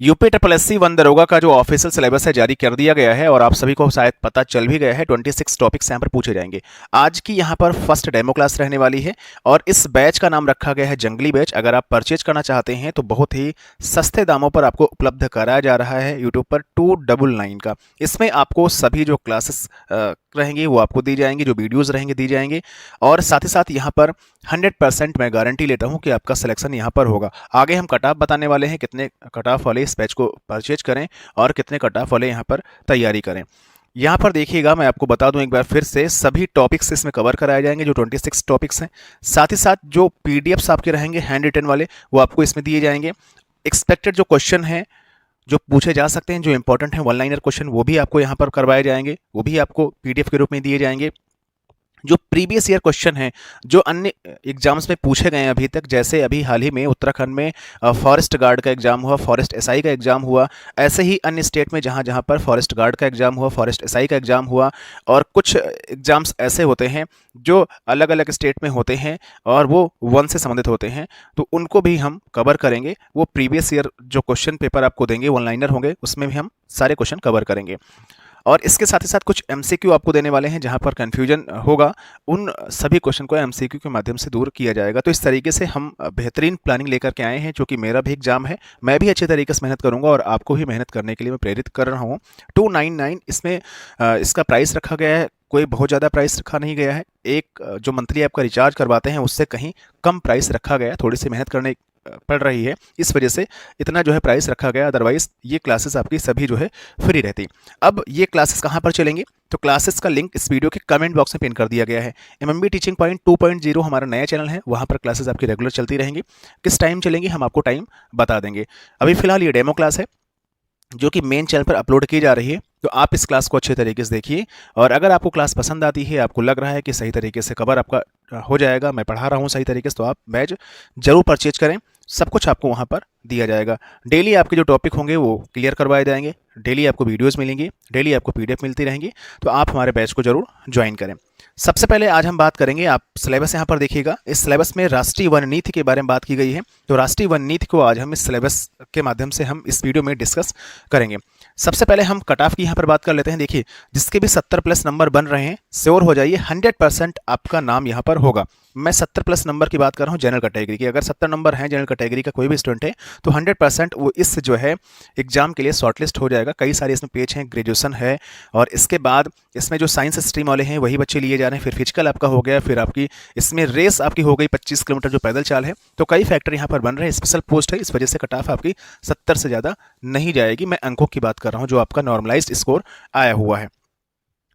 UP triple S C one दरोगा का जो ऑफिशियल सिलेबस है जारी कर दिया गया है और आप सभी को शायद पता चल भी गया है। 26 टॉपिक्स यहाँ पर पूछे जाएंगे। आज की यहाँ पर फर्स्ट डेमो क्लास रहने वाली है और इस बैच का नाम रखा गया है जंगली बैच। अगर आप परचेज करना चाहते हैं तो बहुत ही सस्ते दामों पर आपको उपलब्ध कराया जा रहा है यूट्यूब पर 299 का। इसमें आपको सभी जो क्लासेस रहेंगी वो आपको दी जाएंगी, जो वीडियोस रहेंगे दी जाएंगे और साथ ही साथ यहाँ पर 100% मैं गारंटी लेता हूँ कि आपका सिलेक्शन यहाँ पर होगा। आगे हम कट ऑफ बताने वाले हैं, कितने कट ऑफ वाले इस बैच को परचेज करें और कितने कट ऑफ वाले यहाँ पर तैयारी करें। यहाँ पर देखिएगा, मैं आपको बता दूं एक बार फिर से, सभी टॉपिक्स इसमें कवर कराए जाएंगे जो 26 टॉपिक्स हैं। साथ ही साथ जो पीडीएफ्स आपके रहेंगे हैंड रिटन वाले वो आपको इसमें दिए जाएंगे। एक्सपेक्टेड जो क्वेश्चन हैं जो पूछे जा सकते हैं, जो इंपॉर्टेंट है वन लाइनर क्वेश्चन, वो भी आपको यहाँ पर करवाए जाएंगे, वो भी आपको पीडीएफ के रूप में दिए जाएंगे। जो प्रीवियस ईयर क्वेश्चन हैं जो अन्य एग्जाम्स में पूछे गए हैं अभी तक, जैसे अभी हाल ही में उत्तराखंड में फॉरेस्ट गार्ड का एग्जाम हुआ, फॉरेस्ट एसआई का एग्जाम हुआ, ऐसे ही अन्य स्टेट में जहाँ जहाँ पर फॉरेस्ट गार्ड का एग्जाम हुआ, फॉरेस्ट एसआई का एग्जाम हुआ और कुछ एग्जाम्स ऐसे होते हैं जो अलग अलग स्टेट में होते हैं और वो वन से संबंधित होते हैं, तो उनको भी हम कवर करेंगे। वो प्रीवियस ईयर जो क्वेश्चन पेपर आपको देंगे वन लाइनर होंगे, उसमें भी हम सारे क्वेश्चन कवर करेंगे। और इसके साथ ही साथ कुछ एमसीक्यू आपको देने वाले हैं, जहां पर कन्फ्यूजन होगा उन सभी क्वेश्चन को एमसीक्यू के माध्यम से दूर किया जाएगा। तो इस तरीके से हम बेहतरीन प्लानिंग लेकर के आए हैं, क्योंकि मेरा भी एग्जाम है, मैं भी अच्छे तरीके से मेहनत करूंगा और आपको भी मेहनत करने के लिए मैं प्रेरित कर रहा हूँ। 299 इसमें इसका प्राइस रखा गया है, कोई बहुत ज़्यादा प्राइस रखा नहीं गया है। एक जो मंथली आपका रिचार्ज करवाते हैं उससे कहीं कम प्राइस रखा गया है, थोड़ी सी मेहनत करने पड़ रही है, इस वजह से इतना जो है प्राइस रखा गया। अदरवाइज ये क्लासेस आपकी सभी जो है फ्री रहती। अब ये क्लासेस कहाँ पर चलेंगी, तो क्लासेस का लिंक इस वीडियो के कमेंट बॉक्स में पिन कर दिया गया है। एमएमबी टीचिंग पॉइंट 2.0 हमारा नया चैनल है, वहाँ पर क्लासेस आपकी रेगुलर चलती रहेंगी। किस टाइम चलेंगी हम आपको टाइम बता देंगे। अभी फिलहाल ये डेमो क्लास है जो कि मेन चैनल पर अपलोड की जा रही है, तो आप इस क्लास को अच्छे तरीके से देखिए और अगर आपको क्लास पसंद आती है, आपको लग रहा है कि सही तरीके से कवर आपका हो जाएगा, मैं पढ़ा रहा हूँ सही तरीके से, तो आप बैच जरूर परचेज करें। सब कुछ आपको वहाँ पर दिया जाएगा। डेली आपके जो टॉपिक होंगे वो क्लियर करवाए जाएंगे, डेली आपको वीडियोस मिलेंगी, डेली आपको पीडीएफ मिलती रहेंगी, तो आप हमारे बैच को जरूर ज्वाइन करें। सबसे पहले आज हम बात करेंगे, आप सिलेबस यहाँ पर देखिएगा, इस सिलेबस में राष्ट्रीय वन नीति के बारे में बात की गई है। तो राष्ट्रीय वन नीति को आज हम इस सिलेबस के माध्यम से हम इस वीडियो में डिस्कस करेंगे। सबसे पहले हम कट ऑफ की यहाँ पर बात कर लेते हैं। देखिए, जिसके भी 70+ नंबर बन रहे हैं, श्योर हो जाइए 100% आपका नाम यहाँ पर होगा। मैं 70+ नंबर की बात कर रहा हूँ जनरल कैटेगरी की। अगर 70 नंबर हैं जनरल कैटेगरी का कोई भी स्टूडेंट है तो 100% वो इस जो है एग्जाम के लिए शॉर्टलिस्ट हो जाएगा। कई सारे इसमें पेज हैं, ग्रेजुएशन है और इसके बाद इसमें जो साइंस स्ट्रीम वाले हैं वही बच्चे लिए जा रहे हैं। फिर फिजिकल आपका हो गया, फिर आपकी इसमें रेस आपकी हो गई 25 किलोमीटर जो पैदल चाल है। तो कई फैक्टर यहाँ पर बन रहे हैं, स्पेशल पोस्ट है, इस वजह से कट ऑफ आपकी 70 से ज़्यादा नहीं जाएगी। मैं अंकों की बात कर रहा हूँ जो आपका नॉर्मलाइज्ड स्कोर आया हुआ है।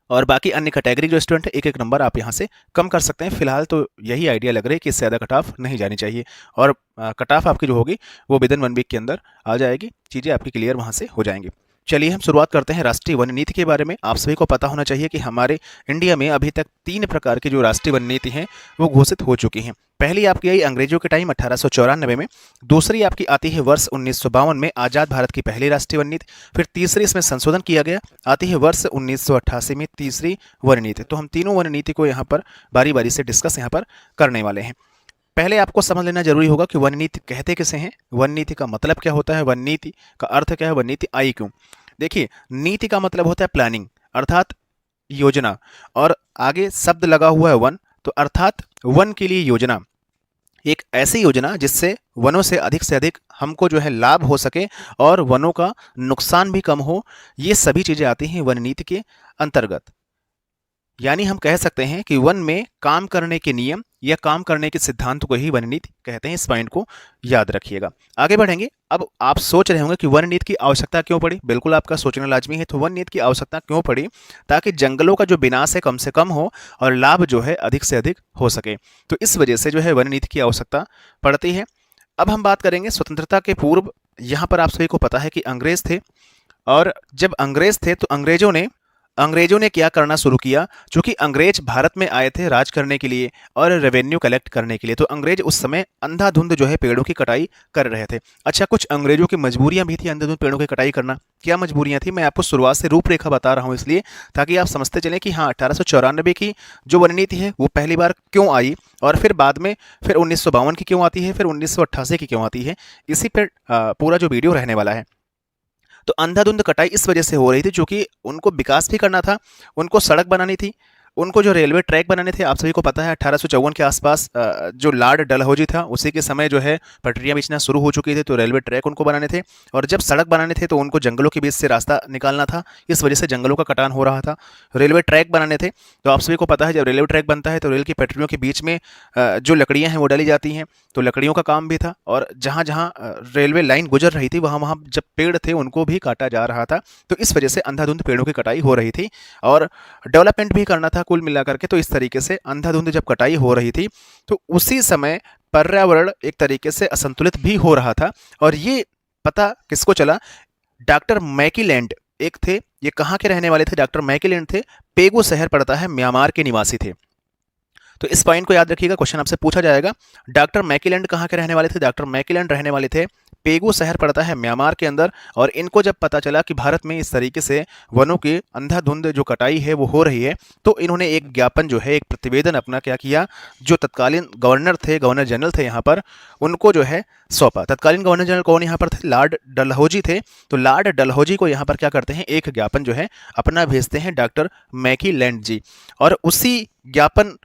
और बाकी अन्य कैटेगरी जो स्टूडेंट है एक एक नंबर आप यहाँ से कम कर सकते हैं। फिलहाल तो यही आइडिया लग रहा है कि इससे ज़्यादा कट ऑफ नहीं जानी चाहिए और कट ऑफ आपकी जो होगी वो विदिन 1 वीक के अंदर आ जाएगी, चीज़ें आपकी क्लियर वहाँ से हो जाएंगी। चलिए हम शुरुआत करते हैं राष्ट्रीय वन नीति के बारे में। आप सभी को पता होना चाहिए कि हमारे इंडिया में अभी तक 3 प्रकार की जो राष्ट्रीय वन नीति हैं वो घोषित हो चुकी हैं। पहली आपकी आई अंग्रेजों के टाइम 1894 में, दूसरी आपकी आती है वर्ष 1952 में, आज़ाद भारत की पहली राष्ट्रीय वन नीति। फिर तीसरी इसमें संशोधन किया गया, आती है वर्ष 1988 में तीसरी वन नीति। तो हम तीनों वन नीति को यहाँ पर बारी बारी से डिस्कस यहाँ पर करने वाले हैं। पहले आपको समझ लेना जरूरी होगा कि वन नीति कहते किसे हैं, वन नीति का मतलब क्या होता है, वन नीति का अर्थ क्या है, वन नीति आई क्यों। देखिए, नीति का मतलब होता है प्लानिंग अर्थात योजना, और आगे शब्द लगा हुआ है वन, तो अर्थात वन के लिए योजना, एक ऐसी योजना जिससे वनों से अधिक हमको जो है लाभ हो सके और वनों का नुकसान भी कम हो। ये सभी चीजें आती हैं वन नीति के अंतर्गत। यानी हम कह सकते हैं कि वन में काम करने के नियम या काम करने के सिद्धांत को ही वन नीति कहते हैं। इस पॉइंट को याद रखिएगा। आगे बढ़ेंगे। अब आप सोच रहे होंगे कि वन नीति की आवश्यकता क्यों पड़ी। बिल्कुल आपका सोचना लाजमी है। तो वन नीति की आवश्यकता क्यों पड़ी, ताकि जंगलों का जो विनाश है कम से कम हो और लाभ जो है अधिक से अधिक हो सके। तो इस वजह से जो है वन नीति की आवश्यकता पड़ती है। अब हम बात करेंगे स्वतंत्रता के पूर्व। यहाँ पर आप सभी को पता है कि अंग्रेज थे, और जब अंग्रेज थे तो अंग्रेजों ने क्या करना शुरू किया, क्योंकि अंग्रेज भारत में आए थे राज करने के लिए और रेवेन्यू कलेक्ट करने के लिए। तो अंग्रेज उस समय अंधाधुंध जो है पेड़ों की कटाई कर रहे थे। अच्छा, कुछ अंग्रेजों की मजबूरियां भी थी अंधाधुंध पेड़ों की कटाई करना। क्या मजबूरियां थी, मैं आपको शुरुआत से रूपरेखा बता रहा हूं इसलिए ताकि आप समझते चलें कि हाँ 1894 की जो वन नीति है वो पहली बार क्यों आई, और फिर बाद में फिर 1952 की क्यों आती है, फिर 1988 की क्यों आती है। इसी पर पूरा जो वीडियो रहने वाला है। तो अंधाधुंध कटाई इस वजह से हो रही थी क्योंकि उनको विकास भी करना था, उनको सड़क बनानी थी, उनको जो रेलवे ट्रैक बनाने थे। आप सभी को पता है 1854 के आसपास जो लॉर्ड डलहौजी था उसी के समय जो है पटरियां बिछना शुरू हो चुकी थी, तो रेलवे ट्रैक उनको बनाने थे। और जब सड़क बनाने थे तो उनको जंगलों के बीच से रास्ता निकालना था, इस वजह से जंगलों का कटान हो रहा था। रेलवे ट्रैक बनाने थे, तो आप सभी को पता है जब रेलवे ट्रैक बनता है तो रेल की पटरियों के बीच में जो लकड़ियाँ हैं वो डाली जाती हैं, तो लकड़ियों का काम भी था। और जहाँ जहाँ रेलवे लाइन गुजर रही थी वहाँ वहाँ जब पेड़ थे उनको भी काटा जा रहा था, तो इस वजह से अंधाधुंध पेड़ों की कटाई हो रही थी और डेवलपमेंट भी करना था कुल मिलाकर के। तो इस तरीके से अंधाधुंध जब कटाई हो रही थी तो उसी समय पर्यावरण एक तरीके से असंतुलित भी हो रहा था। और ये पता किसको चला? डॉक्टर मैकीलैंड एक थे, ये कहाँ के रहने वाले थे? डॉक्टर मैकीलैंड थे, पेगो शहर पड़ता है, म्यांमार के निवासी थे। तो इस पॉइंट को याद रखिएगा, क्वेश्चन आपसे पूछा जाएगा। डॉक्टर मैकीलैंड कहाँ के रहने वाले थे? डॉक्टर मैकीलैंड रहने वाले थे, पेगो शहर पड़ता है म्यांमार के अंदर। और इनको जब पता चला कि भारत में इस तरीके से वनों की अंधाधुंध जो कटाई है वो हो रही है, तो इन्होंने एक ज्ञापन जो है, एक प्रतिवेदन अपना क्या किया, जो तत्कालीन गवर्नर थे, गवर्नर जनरल थे यहाँ पर, उनको जो है सौंपा। तत्कालीन गवर्नर जनरल कौन यहाँ पर थे? लॉर्ड डलहौजी थे। तो लॉर्ड डलहौजी को यहाँ पर क्या करते हैं, एक ज्ञापन जो है अपना भेजते हैं डॉक्टर मैकीलैंड जी। और उसी ज्ञापन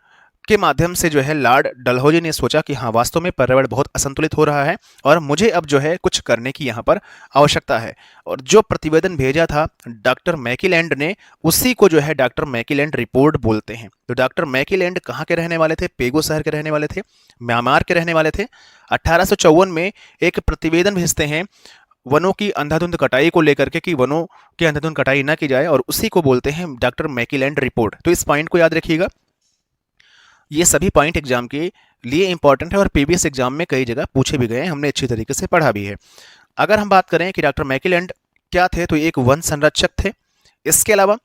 के माध्यम से जो है लॉर्ड डलहौजी ने सोचा कि हाँ वास्तव में पर्यावरण बहुत असंतुलित हो रहा है और मुझे अब जो है कुछ करने की यहाँ पर आवश्यकता है। और जो प्रतिवेदन भेजा था डॉक्टर मैकीलैंड ने, उसी को जो है डॉक्टर मैकीलैंड रिपोर्ट बोलते हैं। तो डॉक्टर मैकीलैंड कहाँ के रहने वाले थे? पेगो शहर के रहने वाले थे, म्यांमार के रहने वाले थे। 1854 में एक प्रतिवेदन भेजते हैं वनों की अंधाधुंध कटाई को लेकर के कि वनों की अंधाधुंध कटाई ना की जाए, और उसी को बोलते हैं डॉक्टर मैकीलैंड रिपोर्ट। तो इस पॉइंट को याद रखिएगा, ये सभी पॉइंट एग्जाम के लिए इंपॉर्टेंट है और प्रीवियस एग्जाम में कई जगह पूछे भी गए हैं, हमने अच्छी तरीके से पढ़ा भी है। अगर हम बात करें कि डॉक्टर मैकीलैंड क्या थे, तो एक वन संरक्षक थे। इसके अलावा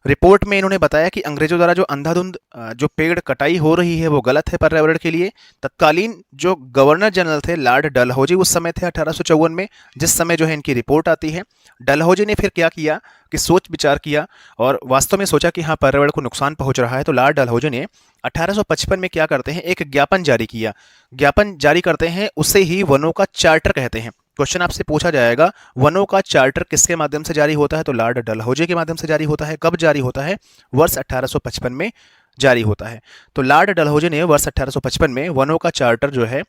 रिपोर्ट में इन्होंने बताया कि अंग्रेजों द्वारा जो अंधाधुंध जो पेड़ कटाई हो रही है वो गलत है पर्यावरण के लिए। तत्कालीन जो गवर्नर जनरल थे लॉर्ड डलहौजी उस समय थे 1854 में, जिस समय जो है इनकी रिपोर्ट आती है। डलहौजी ने फिर क्या किया कि सोच विचार किया और वास्तव में सोचा कि हाँ पर्यावरण को नुकसान पहुंच रहा है। तो लॉर्ड डलहौजी ने 1855 में क्या करते हैं, एक ज्ञापन जारी किया। ज्ञापन जारी करते हैं, उसे ही वनों का चार्टर कहते हैं। क्वेश्चन आपसे पूछा जाएगा वनों का चार्टर किसके माध्यम से जारी होता है? तो लॉर्ड डलहौजी के माध्यम से जारी होता है। कब जारी होता है? वर्ष 1855 में जारी होता है। तो लॉर्ड डलहौजी ने वर्ष 1855 में वनों का चार्टर जो है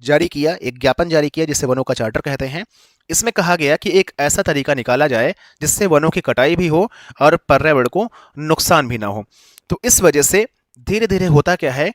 जारी किया, एक ज्ञापन जारी किया जिसे वनों का चार्टर कहते हैं। इसमें कहा गया कि एक ऐसा तरीका निकाला जाए जिससे वनों की कटाई भी हो और पर्यावरण को नुकसान भी ना हो। तो इस वजह से धीरे धीरे होता क्या है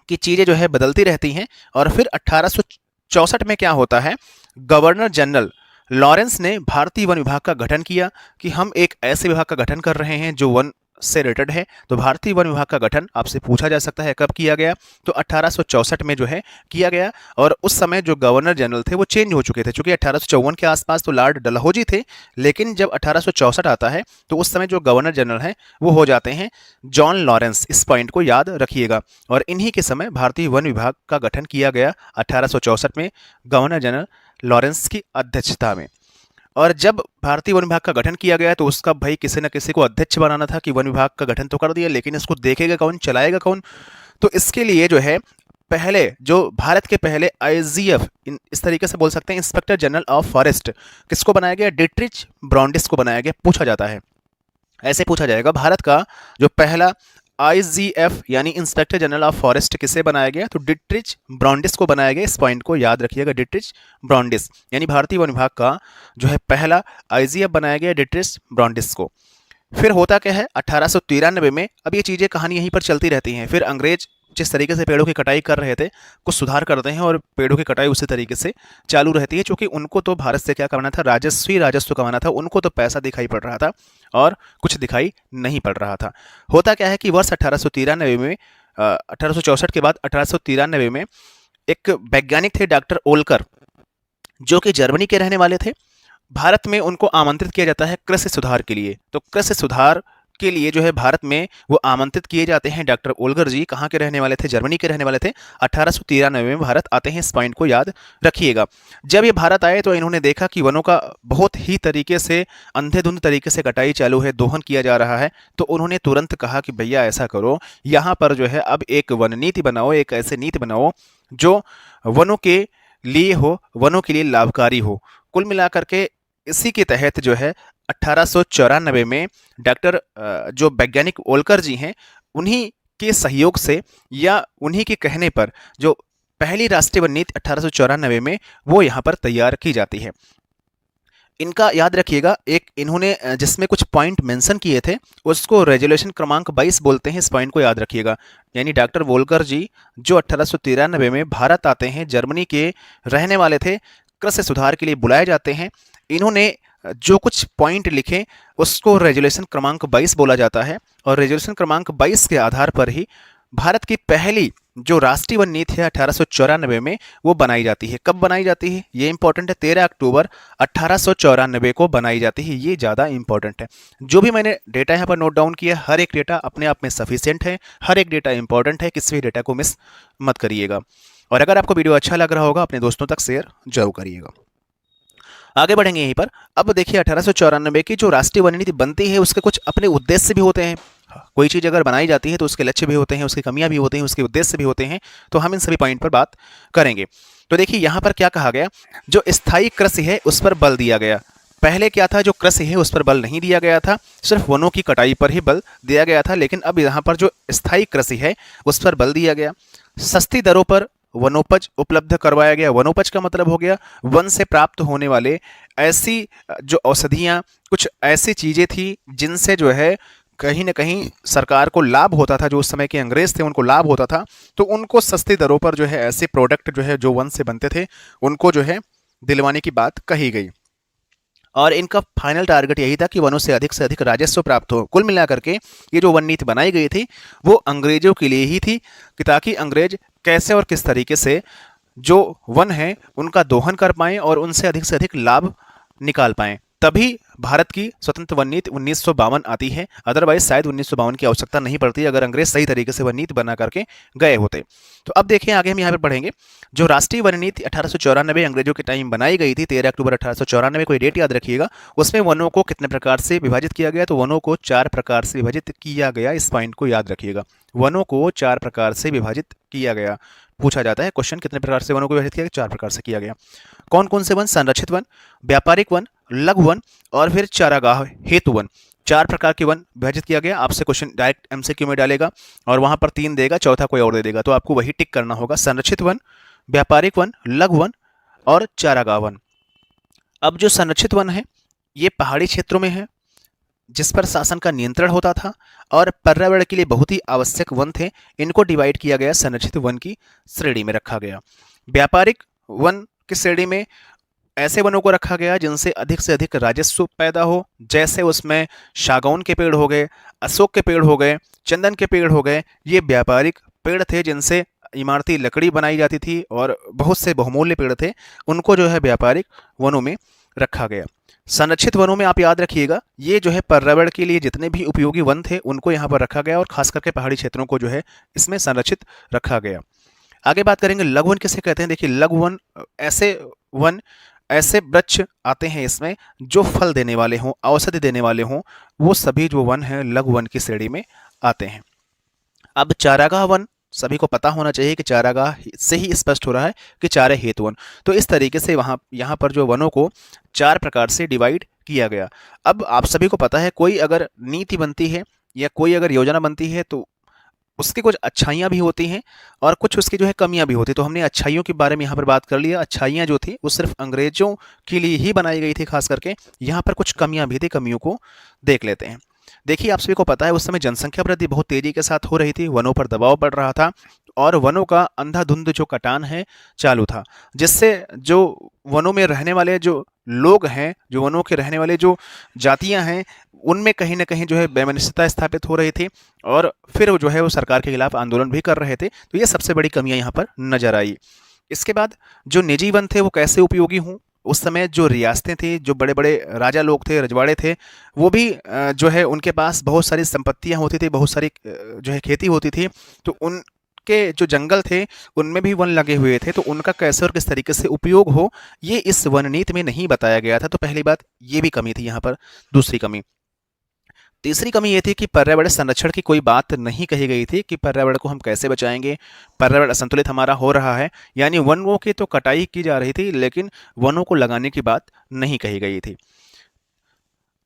कि चीज़ें जो है बदलती रहती हैं। और फिर 1864 में क्या होता है, गवर्नर जनरल लॉरेंस ने भारतीय वन विभाग का गठन किया कि हम एक ऐसे विभाग का गठन कर रहे हैं जो वन से रिलेटेड है। तो भारतीय वन विभाग का गठन आपसे पूछा जा सकता है कब किया गया, तो 1864 में जो है किया गया। और उस समय जो गवर्नर जनरल थे वो चेंज हो चुके थे, चूंकि 1854 के आसपास तो लॉर्ड डलहौजी थे, लेकिन जब 1864 आता है तो उस समय जो गवर्नर जनरल हैं वो हो जाते हैं जॉन लॉरेंस। इस पॉइंट को याद रखिएगा। और इन्हीं के समय भारतीय वन विभाग का गठन किया गया 1864 में गवर्नर जनरल लॉरेंस की अध्यक्षता में। और जब भारतीय वन विभाग का गठन किया गया तो उसका भाई किसी न किसी को अध्यक्ष बनाना था कि वन विभाग का गठन तो कर दिया, लेकिन इसको देखेगा कौन, चलाएगा कौन? तो इसके लिए जो है पहले जो भारत के पहले आईजीएफ, इस तरीके से बोल सकते हैं इंस्पेक्टर जनरल ऑफ फॉरेस्ट, किसको बनाया गया? डिट्रिच ब्रॉन्डिस को बनाया गया। पूछा जाता है, ऐसे पूछा जाएगा भारत का जो पहला आईजीएफ यानी इंस्पेक्टर जनरल ऑफ फॉरेस्ट किसे बनाया गया? तो डिट्रिच ब्रॉन्डिस को बनाया गया। इस पॉइंट को याद रखिएगा, डिट्रिच ब्रॉन्डिस यानी भारतीय वन विभाग का जो है पहला आईजीएफ बनाया गया डिट्रिच ब्रॉन्डिस को। फिर होता क्या है 1893 में, अब ये चीज़ें कहानी यहीं पर चलती रहती हैं। फिर अंग्रेज जिस तरीके से पेड़ों की कटाई कर रहे थे कुछ सुधार करते हैं और पेड़ों की कटाई उसी तरीके से चालू रहती है, क्योंकि उनको तो भारत से क्या कमाना था, राजस्व कमाना था। उनको तो पैसा दिखाई पड़ रहा था और कुछ दिखाई नहीं पड़ रहा था। होता क्या है कि वर्ष 1893 में 1864 के बाद 1893 में एक वैज्ञानिक थे डॉक्टर ओलकर, जो कि जर्मनी के रहने वाले थे। भारत में उनको आमंत्रित किया जाता है कृषि सुधार के लिए। तो कृषि सुधार के लिए जो है भारत में वो आमंत्रित किए जाते हैं। डॉक्टर ओलकर जी कहाँ के रहने वाले थे? जर्मनी के रहने वाले थे। 1893 में भारत आते हैं, इस पॉइंट को याद रखिएगा। जब ये भारत आए तो इन्होंने देखा कि वनों का बहुत ही तरीके से अंधेधुंध तरीके से कटाई चालू है, दोहन किया जा रहा है। तो उन्होंने तुरंत कहा कि भैया ऐसा करो, यहाँ पर जो है अब एक वन नीति बनाओ, एक ऐसी नीति बनाओ जो वनों के लिए हो, वनों के लिए लाभकारी हो। कुल मिलाकर के इसी के तहत जो है 1894 में डॉक्टर जो वैज्ञानिक ओलकर जी हैं, उन्हीं के सहयोग से या उन्हीं के कहने पर जो पहली राष्ट्रीय वन नीति 1894 में वो यहाँ पर तैयार की जाती है। इनका याद रखिएगा, एक इन्होंने जिसमें कुछ पॉइंट मेंशन किए थे उसको रेजोल्यूशन क्रमांक 22 बोलते हैं। इस पॉइंट को याद रखिएगा। यानी डॉक्टर वोल्कर जी जो 1893 में भारत आते हैं, जर्मनी के रहने वाले थे, कृषि सुधार के लिए बुलाए जाते हैं। इन्होंने जो कुछ पॉइंट लिखे उसको रेजोल्यूशन क्रमांक 22 बोला जाता है और रेजोल्यूशन क्रमांक 22 के आधार पर ही भारत की पहली जो राष्ट्रीय वन नीति है 1894 में वो बनाई जाती है। कब बनाई जाती है ये इंपॉर्टेंट है, 13 अक्टूबर 1894 को बनाई जाती है। ये ज़्यादा इंपॉर्टेंट है। जो भी मैंने डेटा यहाँ पर नोट डाउन किया, हर एक डेटा अपने आप में सफिशिएंट है, हर एक डेटा इंपॉर्टेंट है, किसी भी डेटा को मिस मत करिएगा। और अगर आपको वीडियो अच्छा लग रहा होगा अपने दोस्तों तक शेयर जरूर करिएगा। आगे बढ़ेंगे यहीं पर। अब देखिए 1894 की जो राष्ट्रीय वन नीति बनती है उसके कुछ अपने उद्देश्य भी होते हैं। कोई चीज़ अगर बनाई जाती है तो उसके लक्ष्य भी होते हैं, उसकी कमियां भी होती हैं, उसके उद्देश्य भी होते हैं। तो हम इन सभी पॉइंट पर बात करेंगे। तो देखिए यहाँ पर क्या कहा गया, जो स्थायी कृषि है उस पर बल दिया गया। पहले क्या था, जो कृषि है उस पर बल नहीं दिया गया था, सिर्फ वनों की कटाई पर ही बल दिया गया था। लेकिन अब यहाँ पर जो स्थायी कृषि है उस पर बल दिया गया। सस्ती दरों पर वनोपज उपलब्ध करवाया गया। वनोपज का मतलब हो गया वन से प्राप्त होने वाले ऐसी जो औषधियाँ, कुछ ऐसी चीज़ें थी जिनसे जो है कहीं ना कहीं सरकार को लाभ होता था। जो उस समय के अंग्रेज थे उनको लाभ होता था, तो उनको सस्ती दरों पर जो है ऐसे प्रोडक्ट जो है जो वन से बनते थे उनको जो है दिलवाने की बात कही गई। और इनका फाइनल टारगेट यही था कि वनों से अधिक राजस्व प्राप्त हो। कुल मिलाकर के ये जो वन नीति बनाई गई थी वो अंग्रेजों के लिए ही थी, कि ताकि अंग्रेज कैसे और किस तरीके से जो वन है उनका दोहन कर पाएं और उनसे अधिक लाभ निकाल पाएं। तभी भारत की स्वतंत्र वन नीति 1952 आती है। अदरवाइज शायद 1952 की आवश्यकता नहीं पड़ती अगर अंग्रेज सही तरीके से वन नीति बना करके गए होते। तो अब देखिए आगे हम यहाँ पर पढ़ेंगे। जो राष्ट्रीय वन नीति 1894 अंग्रेजों के टाइम बनाई गई थी, 13 अक्टूबर 1894 को डेट याद रखिएगा। उसमें वनों को कितने प्रकार से विभाजित किया गया, तो वनों को 4 प्रकार से विभाजित किया गया। इस पॉइंट को याद रखिएगा, वनों को 4 प्रकार से विभाजित किया गया। पूछा जाता है क्वेश्चन, कितने प्रकार से वनों को विभाजित किया गया, 4 प्रकार से किया गया। कौन कौन से वन, संरक्षित वन, व्यापारिक वन, लघु वन और फिर चारागाह हेतु वन। 4 प्रकार के वन विभाजित किया गया। आपसे क्वेश्चन डायरेक्ट एमसीक्यू में डालेगा और वहां पर 3 देगा, चौथा कोई और दे देगा, तो आपको वही टिक करना होगा, संरक्षित वन, व्यापारिक वन, लघु वन और चारागाह वन। अब जो संरक्षित वन है ये पहाड़ी क्षेत्रों में है, जिस पर शासन का नियंत्रण होता था और पर्यावरण के लिए बहुत ही आवश्यक वन थे। इनको डिवाइड किया गया, संरक्षित वन की श्रेणी में रखा गया। व्यापारिक वन की श्रेणी में ऐसे वनों को रखा गया जिनसे अधिक राजस्व पैदा हो, जैसे उसमें सागौन के पेड़ हो गए, अशोक के पेड़ हो गए, चंदन के पेड़ हो गए। ये व्यापारिक पेड़ थे जिनसे इमारती लकड़ी बनाई जाती थी और बहुत से बहुमूल्य पेड़ थे, उनको जो है व्यापारिक वनों में रखा गया। संरक्षित वनों में आप याद रखिएगा, ये जो है पर्यावरण के लिए जितने भी उपयोगी वन थे उनको यहाँ पर रखा गया और खास करके पहाड़ी क्षेत्रों को जो है इसमें संरक्षित रखा गया। आगे बात करेंगे लघु वन किसे कहते हैं। देखिए लघु वन ऐसे वृक्ष आते हैं इसमें जो फल देने वाले हों, औषधि देने वाले हों, वो सभी जो वन हैं लघु वन की श्रेणी में आते हैं। अब चारागाह वन सभी को पता होना चाहिए कि चारागाह से ही स्पष्ट हो रहा है कि चारे हेतु वन। तो इस तरीके से यहाँ पर जो वनों को 4 प्रकार से डिवाइड किया गया। अब आप सभी को पता है कोई अगर नीति बनती है या कोई अगर योजना बनती है तो उसकी कुछ अच्छाइयाँ भी होती हैं और कुछ उसकी जो है कमियां भी होती। तो हमने अच्छाइयों के बारे में यहाँ पर बात कर लिया। अच्छाइयाँ जो थी वो सिर्फ अंग्रेजों के लिए ही बनाई गई थी खास करके। यहाँ पर कुछ कमियां भी थी, कमियों को देख लेते हैं। देखिए आप सभी को पता है उस समय जनसंख्या वृद्धि बहुत तेजी के साथ हो रही थी, वनों पर दबाव बढ़ रहा था और वनों का अंधाधुंध जो कटान है चालू था, जिससे जो वनों में रहने वाले जो लोग हैं, जो वनों के रहने वाले जो जातियां हैं, उनमें कहीं ना कहीं जो है वैमनस्यता स्थापित हो रही थी और फिर जो है वो सरकार के खिलाफ आंदोलन भी कर रहे थे। तो ये सबसे बड़ी कमियां यहाँ पर नजर आई। इसके बाद जो निजी वन थे वो कैसे उपयोगी हों। उस समय जो रियासतें थी, जो बड़े बड़े राजा लोग थे, रजवाड़े थे, वो भी जो है उनके पास बहुत सारी संपत्तियां होती थी, बहुत सारी जो है खेती होती थी। तो उनके जो जंगल थे उनमें भी वन लगे हुए थे, तो उनका कैसे और किस तरीके से उपयोग हो ये इस वन नीति में नहीं बताया गया था। तो पहली बात ये भी कमी थी यहाँ पर। दूसरी कमी, तीसरी कमी ये थी कि पर्यावरण संरक्षण की कोई बात नहीं कही गई थी कि पर्यावरण को हम कैसे बचाएंगे, पर्यावरण असंतुलित हमारा हो रहा है, यानी वनों की तो कटाई की जा रही थी लेकिन वनों को लगाने की बात नहीं कही गई थी।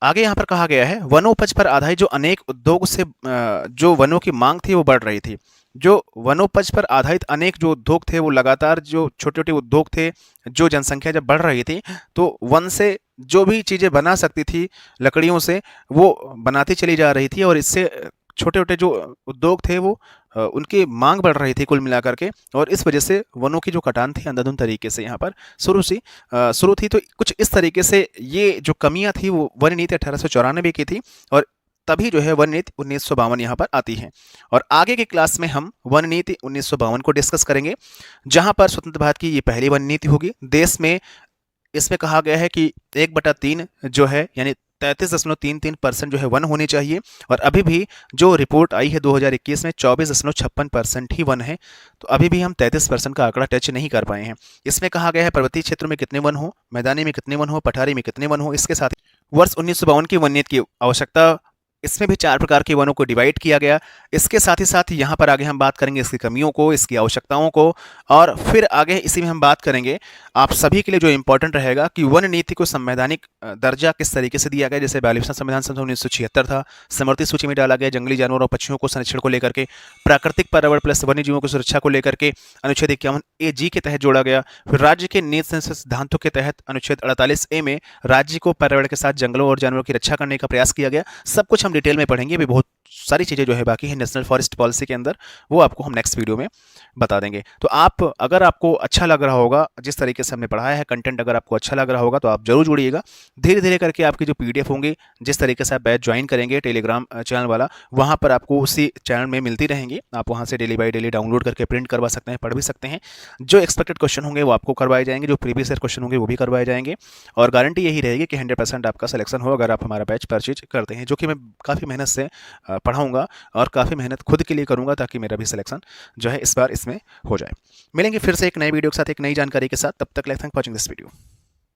आगे यहाँ पर कहा गया है वनोपज पर आधारित जो अनेक उद्योग से जो वनों की मांग थी वो बढ़ रही थी। जो वनोपज पर आधारित अनेक जो उद्योग थे वो लगातार जो छोटे छोटे उद्योग थे, जो जनसंख्या जब बढ़ रही थी तो वन से जो भी चीज़ें बना सकती थी लकड़ियों से वो बनाती चली जा रही थी और इससे छोटे छोटे जो उद्योग थे वो उनकी मांग बढ़ रही थी कुल मिलाकर के, और इस वजह से वनों की जो कटान थी अंधाधुंध तरीके से यहाँ पर शुरू थी। तो कुछ इस तरीके से ये जो कमियां थी वो वन नीति 1894 की थी और तभी जो है वन नीति 1952 यहाँ पर आती है। और आगे की क्लास में हम वन नीति 1952 को डिस्कस करेंगे, जहां पर स्वतंत्र भारत की ये पहली वन नीति होगी देश में। इसमें कहा गया है कि 1/3 जो है यानी 33.33% जो है वन होने चाहिए, और अभी भी जो रिपोर्ट आई है 2021 में 24.56% ही वन है। तो अभी भी हम 33% का आंकड़ा टच नहीं कर पाए हैं। इसमें कहा गया है पर्वतीय क्षेत्रों में कितने वन हो, मैदानी में कितने वन हो, पठारी में कितने वन हो। इसके साथ वर्ष 1952 की वन नीति की आवश्यकता, इसमें भी 4 प्रकार के वनों को डिवाइड किया गया। इसके साथ ही यहाँ पर आगे हम बात करेंगे इसकी कमियों को, इसकी आवश्यकताओं को, और फिर आगे इसी में हम बात करेंगे आप सभी के लिए जो इंपॉर्टेंट रहेगा कि वन नीति को संवैधानिक दर्जा किस तरीके से दिया गया। जैसे 42वां संविधान संशोधन 1976 था, समवर्ती सूची में डाला गया जंगली जानवरों और पक्षियों को संरक्षण को लेकर के, प्राकृतिक पर्यावरण प्लस वन्य जीवों की सुरक्षा को लेकर के अनुच्छेद 51A(G) के तहत जोड़ा गया। फिर राज्य के नीति सिद्धांतों के तहत अनुच्छेद 48A में राज्य को पर्यावरण के साथ जंगलों और जानवरों की रक्षा करने का प्रयास किया गया। सब कुछ हम डिटेल में पढ़ेंगे, भी बहुत सारी चीज़ें जो है बाकी है नेशनल फॉरेस्ट पॉलिसी के अंदर, वो आपको हम नेक्स्ट वीडियो में बता देंगे। तो आप अगर आपको अच्छा लग रहा होगा जिस तरीके से हमने पढ़ाया है कंटेंट, अगर आपको अच्छा लग रहा होगा तो आप जरूर जुड़िएगा। धीरे धीरे करके आपकी जो PDF होंगी, जिस तरीके से आप बैच ज्वाइन करेंगे टेलीग्राम चैनल वाला, वहाँ पर आपको उसी चैनल में मिलती रहेंगी। आप वहाँ से डेली बाई डेली डाउनलोड करके प्रिंट करवा सकते हैं, पढ़ भी सकते हैं। जो एक्सपेक्टेड क्वेश्चन होंगे वो आपको करवाए जाएंगे, जो प्रीवियस ईयर क्वेश्चन होंगे वो भी करवाए जाएंगे, और गारंटी यही रहेगी कि 100% आपका सिलेक्शन हो अगर आप हमारा बैच परचेज करते हैं, जो कि मैं काफ़ी मेहनत से पढ़ाऊँगा और काफ़ी मेहनत खुद के लिए करूँगा ताकि मेरा भी सिलेक्शन जो है इस बार इसमें हो जाए। मिलेंगे फिर से एक नए वीडियो के साथ, एक नई जानकारी के साथ। तब तक thank for watching this video.